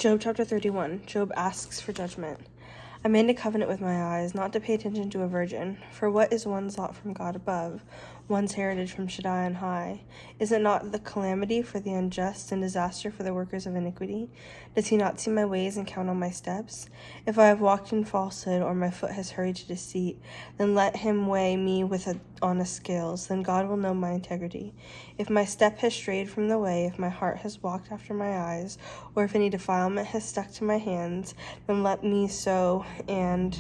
Job chapter 31. Job asks for judgment. I made a covenant with my eyes, not to pay attention to a virgin. For what is one's lot from God above, one's heritage from Shaddai on high? Is it not the calamity for the unjust and disaster for the workers of iniquity? Does he not see my ways and count on my steps? If I have walked in falsehood, or my foot has hurried to deceit, then let him weigh me with honest scales, then God will know my integrity. If my step has strayed from the way, if my heart has walked after my eyes, or if any defilement has stuck to my hands, then let me sow and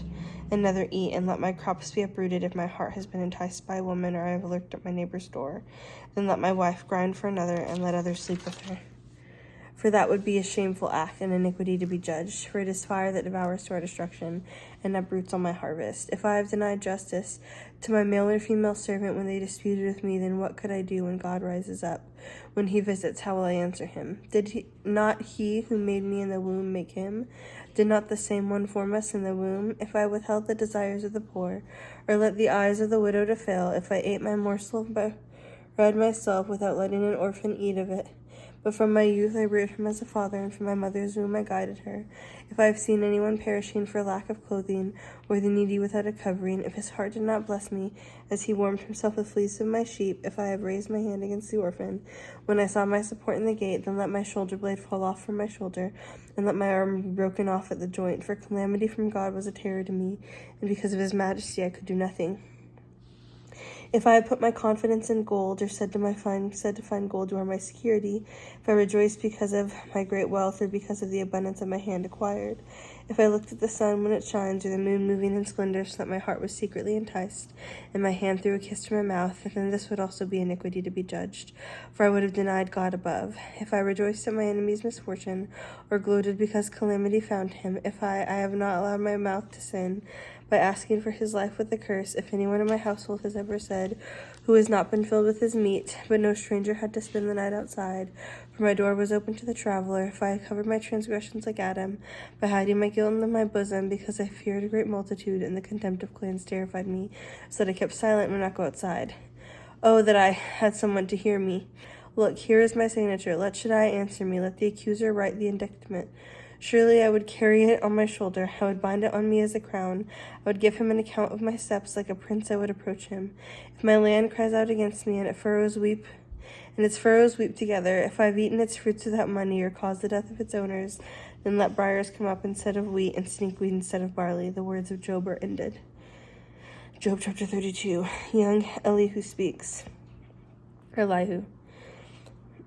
another eat, and let my crops be uprooted. If my heart has been enticed by a woman, or I have lurked at my neighbor's door, then let my wife grind for another, and let others sleep with her. For that would be a shameful act, and iniquity to be judged. For it is fire that devours to our destruction, and uproots all my harvest. If I have denied justice to my male or female servant when they disputed with me, then what could I do when God rises up? When he visits, how will I answer him? Did not he who made me in the womb make him? Did not the same one form us in the womb? If I withheld the desires of the poor, or let the eyes of the widow to fail, if I ate my morsel of bread myself without letting an orphan eat of it, but from my youth I reared him as a father, and from my mother's womb I guided her. If I have seen anyone perishing for lack of clothing, or the needy without a covering, if his heart did not bless me, as he warmed himself with fleece of my sheep, if I have raised my hand against the orphan, when I saw my support in the gate, then let my shoulder blade fall off from my shoulder, and let my arm be broken off at the joint. For calamity from God was a terror to me, and because of his majesty I could do nothing. If I had put my confidence in gold, or said to find gold, you are my security, if I rejoiced because of my great wealth, or because of the abundance of my hand acquired, if I looked at the sun when it shines, or the moon moving in splendor, so that my heart was secretly enticed, and my hand threw a kiss to my mouth, then this would also be iniquity to be judged, for I would have denied God above. If I rejoiced at my enemy's misfortune, or gloated because calamity found him, if I have not allowed my mouth to sin, by asking for his life with a curse, if anyone in my household has ever said, who has not been filled with his meat, but no stranger had to spend the night outside, for my door was open to the traveler, if I had covered my transgressions like Adam, by hiding my guilt in my bosom, because I feared a great multitude, and the contempt of clans terrified me, so that I kept silent and would not go outside. Oh, that I had someone to hear me. Look, here is my signature. Let Shaddai answer me. Let the accuser write the indictment. Surely I would carry it on my shoulder. I would bind it on me as a crown. I would give him an account of my steps. Like a prince I would approach him. If my land cries out against me, and its furrows weep together, if I have eaten its fruits without money, or caused the death of its owners, then let briars come up instead of wheat, and stinkweed instead of barley. The words of Job are ended. Job chapter 32. Young Elihu speaks. Elihu.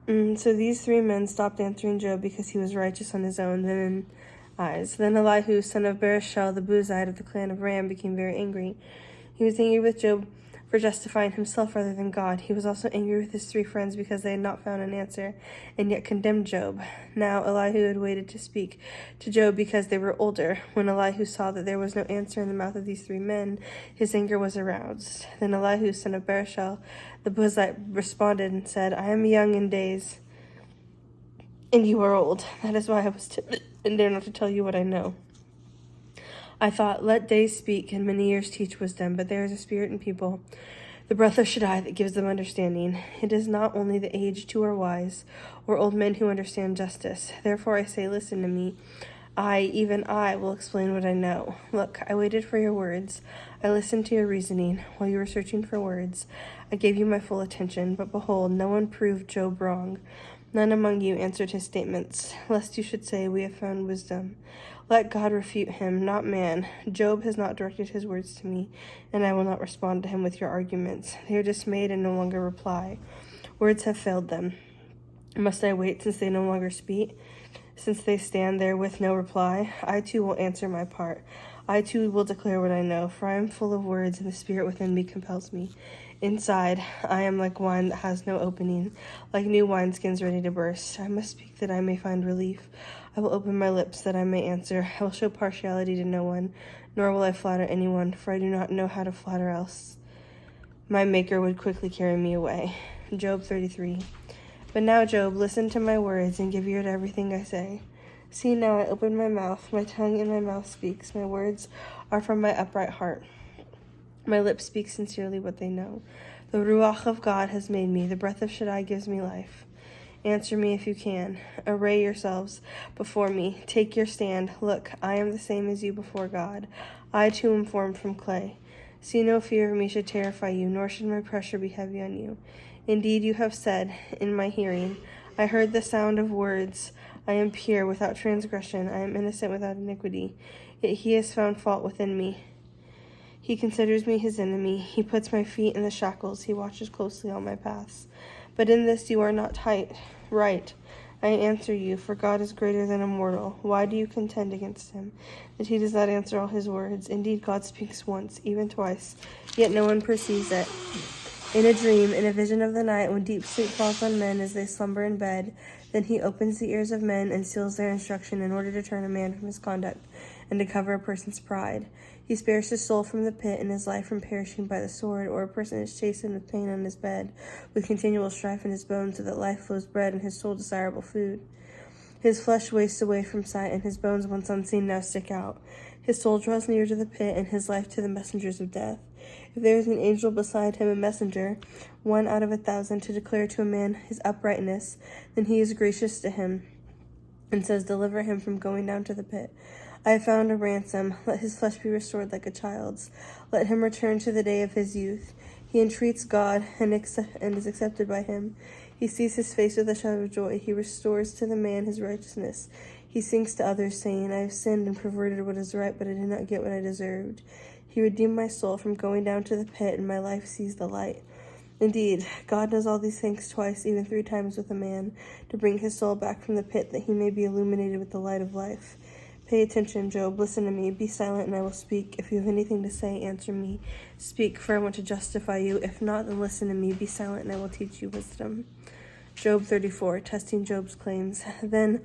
So these three men stopped answering Job because he was righteous on his own eyes. Then Elihu, son of Bereshel, the Buzite of the clan of Ram, became very angry. He was angry with Job for justifying himself rather than God. He was also angry with his three friends because they had not found an answer, and yet condemned Job. Now Elihu had waited to speak to Job because they were older. When Elihu saw that there was no answer in the mouth of these three men, his anger was aroused. Then Elihu, son of Bereshel, the Buzite, responded and said, I am young in days, and you are old. That is why I was timid and dare not to tell you what I know. I thought, let days speak and many years teach wisdom, but there is a spirit in people, the breath of Shaddai, that gives them understanding. It is not only the aged who are wise, or old men who understand justice. Therefore I say, listen to me. Even I, will explain what I know. Look, I waited for your words. I listened to your reasoning. While you were searching for words, I gave you my full attention. But behold, no one proved Job wrong. None among you answered his statements, lest you should say, we have found wisdom. Let God refute him, not man. Job has not directed his words to me, and I will not respond to him with your arguments. They are dismayed and no longer reply. Words have failed them. Must I wait since they no longer speak? Since they stand there with no reply? I too will answer my part. I too will declare what I know, for I am full of words, and the spirit within me compels me. Inside, I am like wine that has no opening, like new wineskins ready to burst. I must speak that I may find relief. I will open my lips that I may answer. I will show partiality to no one, nor will I flatter anyone, for I do not know how to flatter else. My Maker would quickly carry me away. Job 33. But now, Job, listen to my words and give ear to everything I say. See, now I open my mouth, my tongue in my mouth speaks. My words are from my upright heart. My lips speak sincerely what they know. The Ruach of God has made me. The breath of Shaddai gives me life. Answer me if you can. Array yourselves before me. Take your stand. Look, I am the same as you before God. I too am formed from clay. See, no fear of me should terrify you, nor should my pressure be heavy on you. Indeed, you have said in my hearing, I heard the sound of words. I am pure, without transgression. I am innocent, without iniquity. Yet he has found fault within me. He considers me his enemy. He puts my feet in the shackles. He watches closely all my paths. But in this you are not right. I answer you, for God is greater than a mortal. Why do you contend against him, that he does not answer all his words? Indeed, God speaks once, even twice, yet no one perceives it. In a dream, in a vision of the night, when deep sleep falls on men as they slumber in bed, then he opens the ears of men and seals their instruction in order to turn a man from his conduct and to cover a person's pride. He spares his soul from the pit and his life from perishing by the sword, or a person is chastened with pain on his bed, with continual strife in his bones, so that life flows bread and his soul desirable food. His flesh wastes away from sight, and his bones once unseen now stick out. His soul draws near to the pit, and his life to the messengers of death. If there is an angel beside him, a messenger, 1 out of 1,000, to declare to a man his uprightness, then he is gracious to him, and says, deliver him from going down to the pit. I have found a ransom. Let his flesh be restored like a child's. Let him return to the day of his youth. He entreats God and is accepted by him. He sees his face with a shout of joy. He restores to the man his righteousness. He sings to others, saying, I have sinned and perverted what is right, but I did not get what I deserved. He redeemed my soul from going down to the pit, and my life sees the light. Indeed, God does all these things twice, even 3 times with a man, to bring his soul back from the pit, that he may be illuminated with the light of life. Pay attention, Job. Listen to me. Be silent, and I will speak. If you have anything to say, answer me. Speak, for I want to justify you. If not, then listen to me. Be silent, and I will teach you wisdom. Job 34, testing Job's claims. Then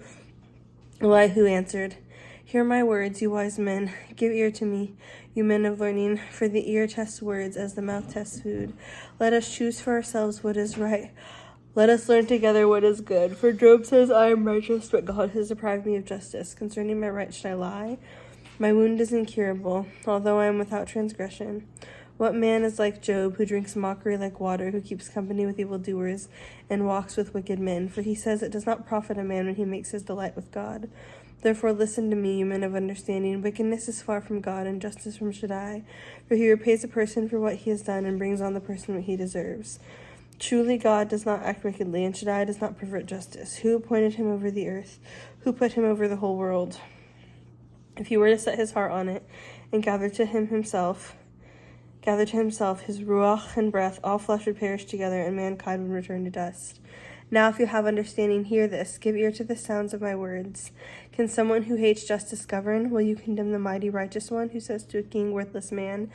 Elihu answered, hear my words, you wise men. Give ear to me, you men of learning, for the ear tests words as the mouth tests food. Let us choose for ourselves what is right. Let us learn together what is good. For Job says, I am righteous, but God has deprived me of justice. Concerning my right should I lie? My wound is incurable, although I am without transgression. What man is like Job, who drinks mockery like water, who keeps company with evildoers, and walks with wicked men? For he says, it does not profit a man when he makes his delight with God. Therefore listen to me, you men of understanding. Wickedness is far from God, and justice from Shaddai. For he repays a person for what he has done, and brings on the person what he deserves. Truly God does not act wickedly, and Shaddai does not pervert justice. Who appointed him over the earth? Who put him over the whole world? If he were to set his heart on it, and gather to himself his ruach and breath, all flesh would perish together, and mankind would return to dust. Now if you have understanding, hear this. Give ear to the sounds of my words. Can someone who hates justice govern? Will you condemn the mighty righteous one, who says to a king, worthless man,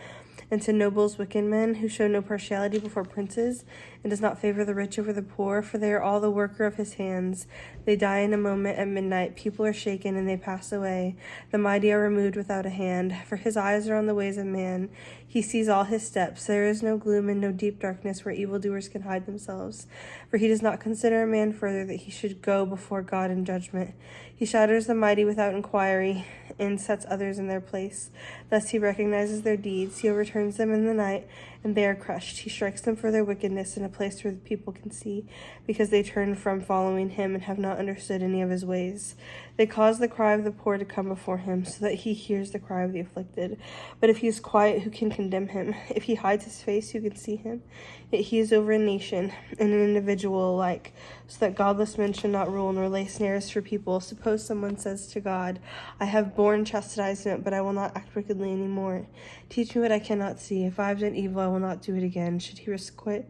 and to nobles, wicked men, who show no partiality before princes, and does not favor the rich over the poor? For they are all the worker of his hands. They die in a moment at midnight. People are shaken, and they pass away. The mighty are removed without a hand. For his eyes are on the ways of man. He sees all his steps. There is no gloom and no deep darkness where evildoers can hide themselves. For he does not consider a man further, that he should go before God in judgment. He shatters the mighty without inquiry, and sets others in their place. Thus he recognizes their deeds. He overturns them in the night, and they are crushed. He strikes them for their wickedness in a place where the people can see, because they turn from following him and have not understood any of his ways. They cause the cry of the poor to come before him, so that he hears the cry of the afflicted. But if he is quiet, who can condemn him? If he hides his face, who can see him? Yet he is over a nation and an individual alike, so that godless men should not rule nor lay snares for people. Suppose someone says to God, I have borne chastisement, but I will not act wickedly any more. Teach me what I cannot see. If I have done evil, I will not do it again. Should he requite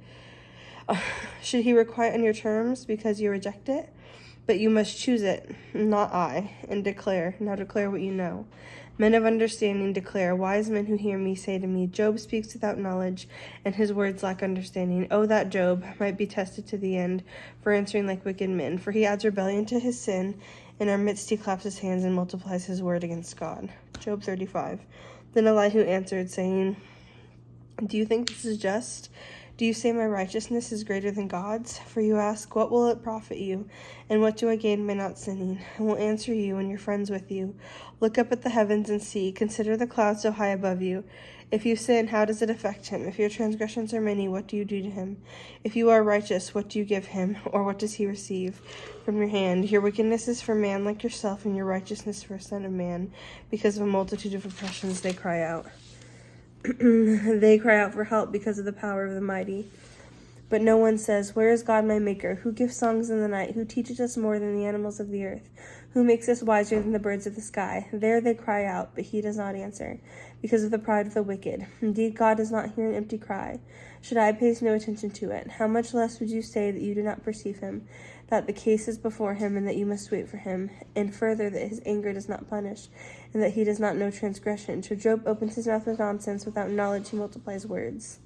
on your terms because you reject it? But you must choose it, not I, and declare. Now declare what you know. Men of understanding declare. Wise men who hear me say to me, Job speaks without knowledge, and his words lack understanding. Oh, that Job might be tested to the end for answering like wicked men. For he adds rebellion to his sin. In our midst he claps his hands and multiplies his word against God. Job 35. Then Elihu answered, saying, do you think this is just? Do you say my righteousness is greater than God's? For you ask, what will it profit you? And what do I gain by not sinning? I will answer you and your friends with you. Look up at the heavens and see. Consider the clouds so high above you. If you sin, how does it affect him? If your transgressions are many, what do you do to him? If you are righteous, what do you give him? Or what does he receive from your hand? Your wickedness is for man like yourself, and your righteousness for a son of man. Because of a multitude of oppressions they cry out. They cry out for help because of the power of the mighty. But no one says, where is God my maker? Who gives songs in the night? Who teaches us more than the animals of the earth? Who makes us wiser than the birds of the sky? There they cry out, but he does not answer, because of the pride of the wicked. Indeed, God does not hear an empty cry. Shaddai pays no attention to it. How much less would you say that you do not perceive him, that the case is before him, and that you must wait for him, and further, that his anger does not punish, and that he does not know transgression. So Job opens his mouth with nonsense, without knowledge he multiplies words.